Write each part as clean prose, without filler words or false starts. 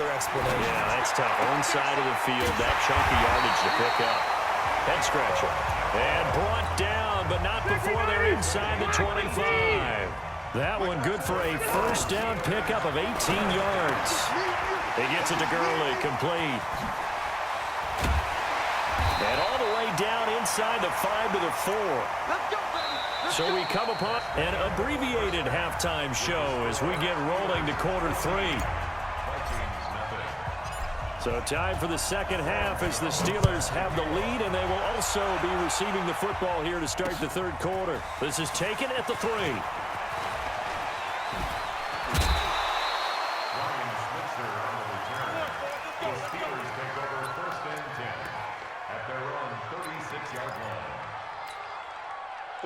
other explanation. Yeah, that's tough. Own side of the field, that chunky yardage to pick up. Head scratcher. And brought down, but not before they're inside the 25. That one good for a first down pickup of 18 yards. He gets it to Gurley, complete. And all the way down inside the 5 to the 4. So we come upon an abbreviated halftime show as we get rolling to quarter 3. So time for the second half as the Steelers have the lead, and they will also be receiving the football here to start the third quarter. This is taken at the 3.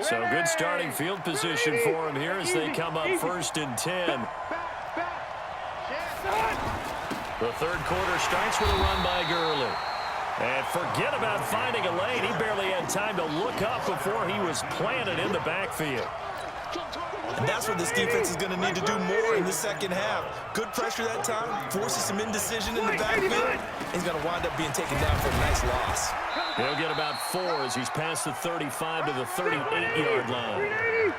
So good starting field position for him here as they come up 1st and 10. The third quarter starts with a run by Gurley. And forget about finding a lane. He barely had time to look up before he was planted in the backfield. And that's what this defense is going to need to do more in the second half. Good pressure that time, forces some indecision in the backfield. He's going to wind up being taken down for a nice loss. He'll get about 4 as he's past the 35 to the 38-yard line.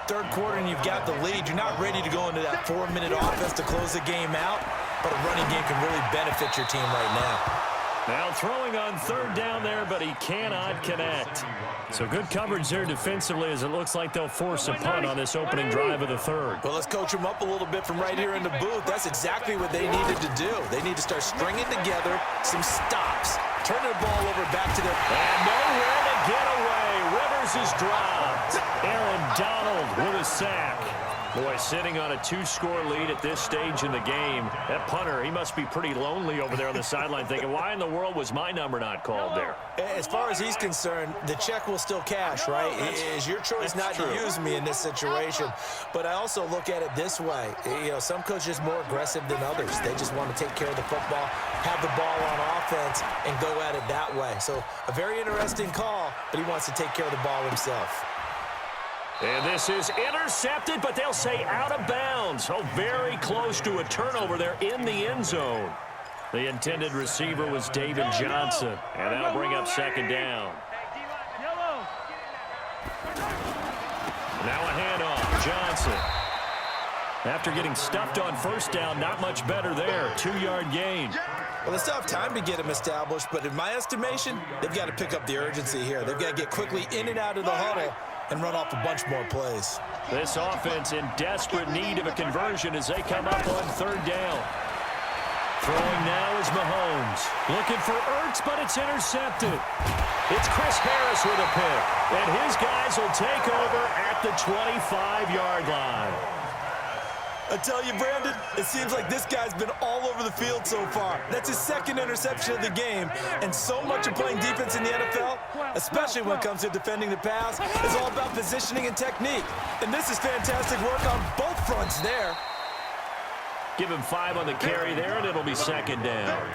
Third quarter and you've got the lead. You're not ready to go into that 4-minute offense to close the game out, but a running game can really benefit your team right now. Now throwing on third down there, but he cannot connect. So good coverage there defensively as it looks like they'll force a punt on this opening drive of the third. Well, let's coach them up a little bit from right here in the booth. That's exactly what they needed to do. They need to start stringing together some stops, turn the ball over back to their... And nowhere to get away. Rivers is dropped. Aaron Donald with a sack. Boy, sitting on a 2-score lead at this stage in the game. That punter, he must be pretty lonely over there on the sideline thinking, why in the world was my number not called there? As far as he's concerned, the check will still cash, right? It is your choice not to use me in this situation. But I also look at it this way. You know, some coaches are more aggressive than others. They just want to take care of the football, have the ball on offense, and go at it that way. So a very interesting call, but he wants to take care of the ball himself. And this is intercepted, but they'll say out of bounds. Oh, very close to a turnover there in the end zone. The intended receiver was David Johnson, and that'll bring up second down. Now a handoff, Johnson. After getting stuffed on first down, not much better there. 2-yard gain. Well, they still have time to get him established, but in my estimation, they've got to pick up the urgency here. They've got to get quickly in and out of the huddle and run off a bunch more plays. This offense in desperate need of a conversion as they come up on third down. Throwing now is Mahomes. Looking for Ertz, but it's intercepted. It's Chris Harris with a pick. And his guys will take over at the 25-yard line. I tell you, Brandon, it seems like this guy's been all over the field so far. That's his second interception of the game. And so much of playing defense in the NFL, especially when it comes to defending the pass, is all about positioning and technique. And this is fantastic work on both fronts there. Give him 5 on the carry there, and it'll be second down.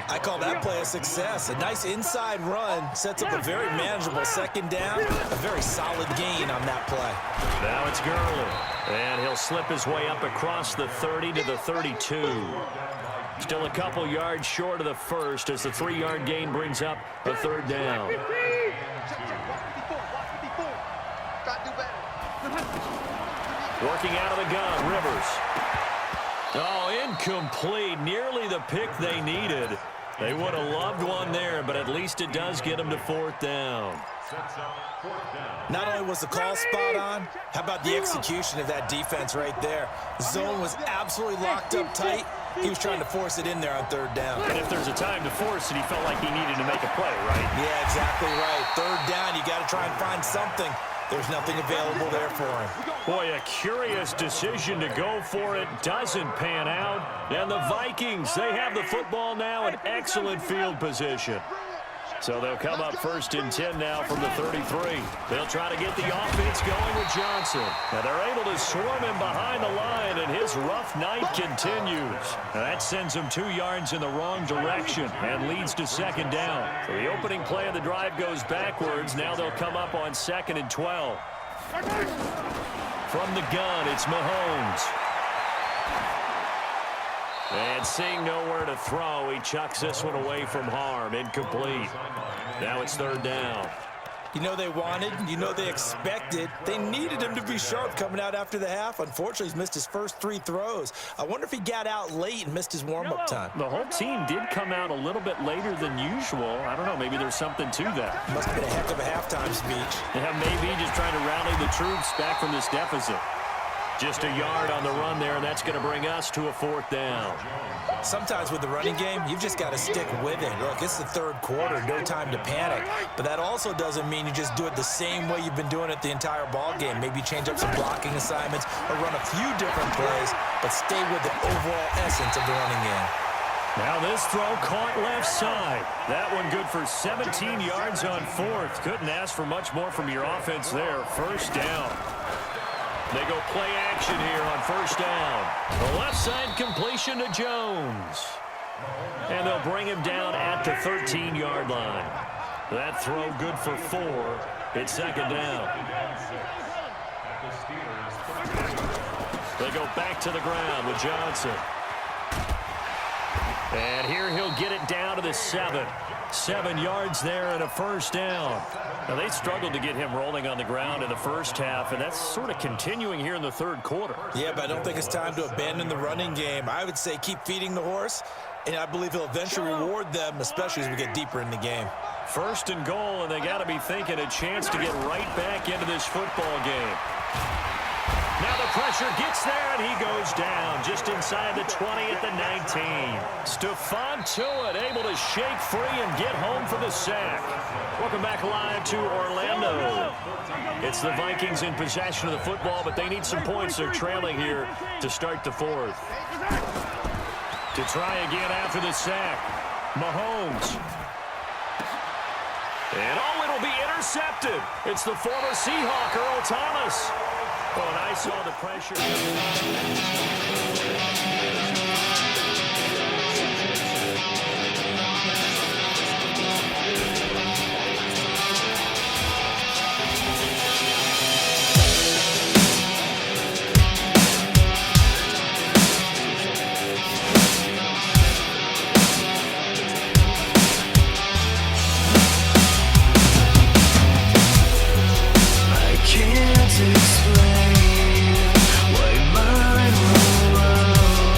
I call that play a success. A nice inside run sets up a very manageable second down. A very solid gain on that play. Now it's Gurley. And he'll slip his way up across the 30 to the 32. Still a couple yards short of the first as the 3-yard gain brings up a third down. Working out of the gun, Rivers. Oh, incomplete. Nearly the pick they needed. They would have loved one there, but at least it does get them to fourth down. Not only was the call spot on, how about the execution of that defense right there? The zone was absolutely locked up tight. He was trying to force it in there on third down. And if there's a time to force it, he felt like he needed to make a play, right? Yeah, exactly right. Third down, you got to try and find something. There's nothing available there for him. Boy, a curious decision to go for it. Doesn't pan out. And the Vikings, they have the football now in excellent field position. So they'll come up 1st and 10 now from the 33. They'll try to get the offense going with Johnson. Now they're able to swarm him behind the line, and his rough night continues. Now that sends him 2 yards in the wrong direction and leads to second down. So the opening play of the drive goes backwards. Now they'll come up on 2nd and 12. From the gun, it's Mahomes. And seeing nowhere to throw, he chucks this one away from harm. Incomplete. Now it's third down. You know they wanted, you know they expected. They needed him to be sharp coming out after the half. Unfortunately, he's missed his first 3 throws. I wonder if he got out late and missed his warm-up time. The whole team did come out a little bit later than usual. I don't know, maybe there's something to that. Must have been a heck of a halftime speech. Yeah, maybe just trying to rally the troops back from this deficit. Just a yard on the run there, and that's going to bring us to a fourth down. Sometimes with the running game, you've just got to stick with it. Look, it's the third quarter, no time to panic. But that also doesn't mean you just do it the same way you've been doing it the entire ball game. Maybe change up some blocking assignments or run a few different plays, but stay with the overall essence of the running game. Now this throw caught left side. That one good for 17 yards on fourth. Couldn't ask for much more from your offense there. First down. They go play action here on first down. The left side completion to Jones. And they'll bring him down at the 13-yard line. That throw good for 4. It's second down. They go back to the ground with Johnson. And here he'll get it down to the 7. 7 yards there and a first down. Now, they struggled to get him rolling on the ground in the first half, and that's sort of continuing here in the third quarter. Yeah, but I don't think it's time to abandon the running game. I would say keep feeding the horse, and I believe he'll eventually reward them, especially as we get deeper in the game. First and goal, and they got to be thinking a chance to get right back into this football game. Now the pressure gets there, and he goes down just inside the 20 at the 19. Stephon Tuitt able to shake free and get home for the sack. Welcome back live to Orlando. It's the Vikings in possession of the football, but they need some points. They're trailing here to start the fourth. To try again after the sack, Mahomes. And it'll be intercepted. It's the former Seahawk, Earl Thomas. Oh, and I saw the pressure. I can't explain why mine will run.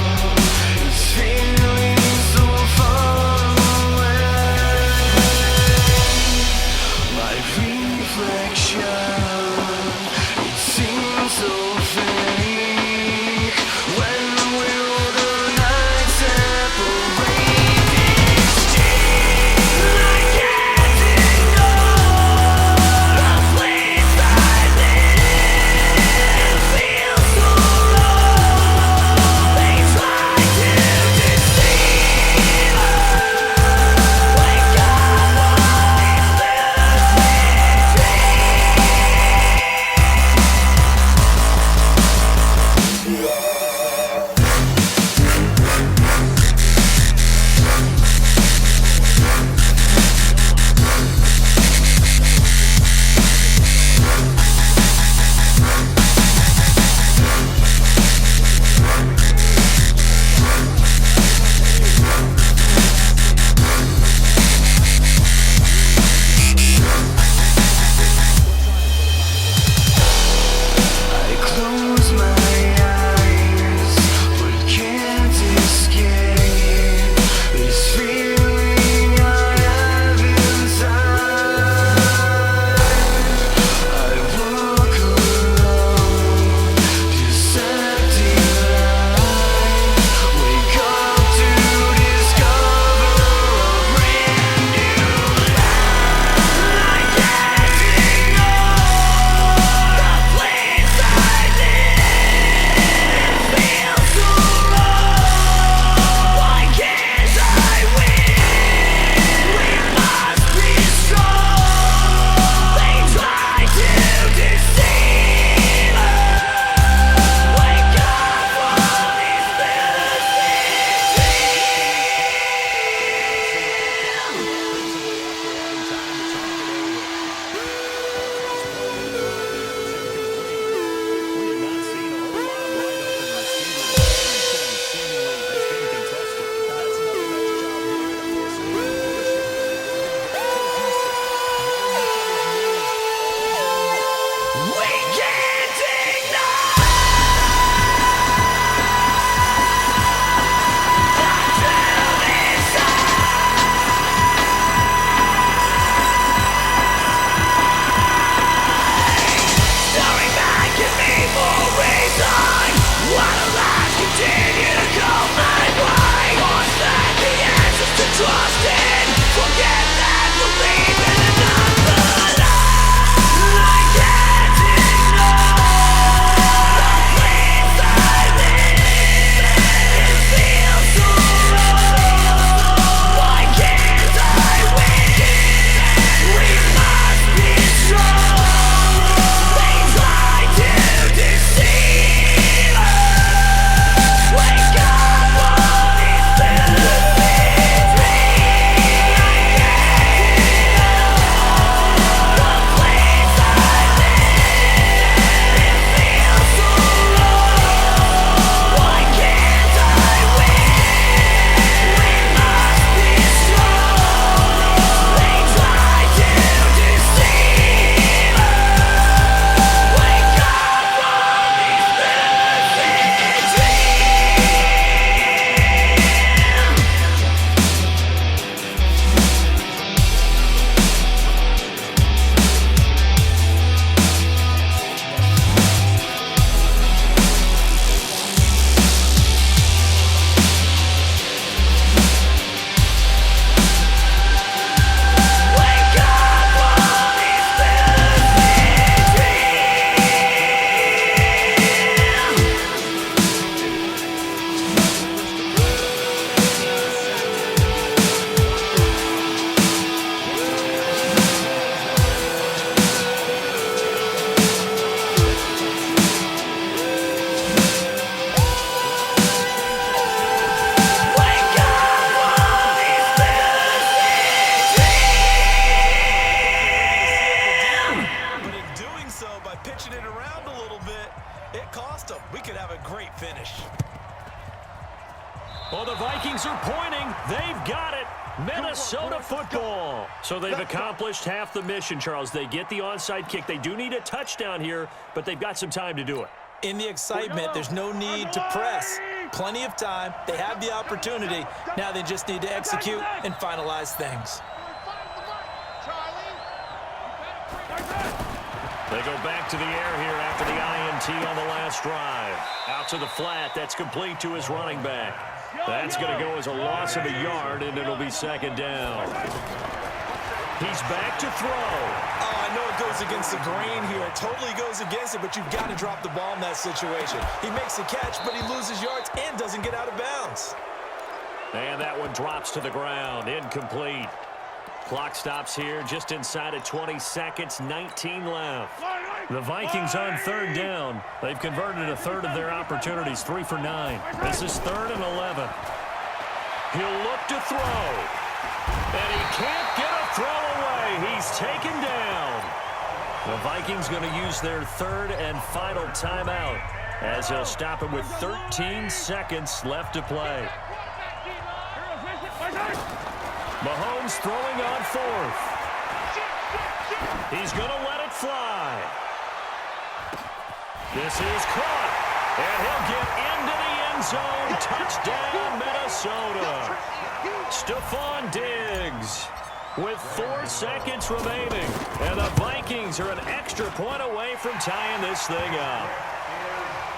Vikings are pointing. They've got it. Minnesota football. So they've accomplished half the mission, Charles. They get the onside kick. They do need a touchdown here, but they've got some time to do it. In the excitement, there's no need to press. Plenty of time. They have the opportunity. Now they just need to execute and finalize things. They go back to the air here after the INT on the last drive. Out to the flat. That's complete to his running back. That's going to go as a loss of a yard, and it'll be second down. He's back to throw. Oh, I know it goes against the grain here. It totally goes against it, but you've got to drop the ball in that situation. He makes the catch, but he loses yards and doesn't get out of bounds. And that one drops to the ground. Incomplete. Clock stops here just inside of 20 seconds, 19 left. The Vikings on third down. They've converted a third of their opportunities, 3 for 9. This is 3rd and 11. He'll look to throw. And he can't get a throw away. He's taken down. The Vikings going to use their third and final timeout as he'll stop it with 13 seconds left to play. Mahomes throwing on 4th. He's going to let it fly. This is caught. And he'll get into the end zone. Touchdown, Minnesota. Stephon Diggs with 4 seconds remaining. And the Vikings are an extra point away from tying this thing up.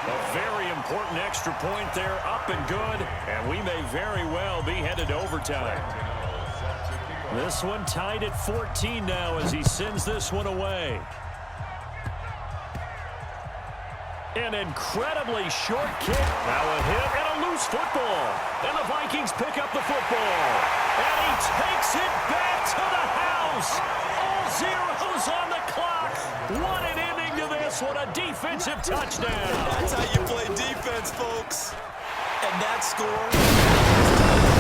A very important extra point there, up and good. And we may very well be headed to overtime. This one tied at 14 now as he sends this one away. An incredibly short kick. Now a hit and a loose football. And the Vikings pick up the football. And he takes it back to the house. All zeros on the clock. What an ending to this one. A defensive touchdown. That's how you play defense, folks. And that score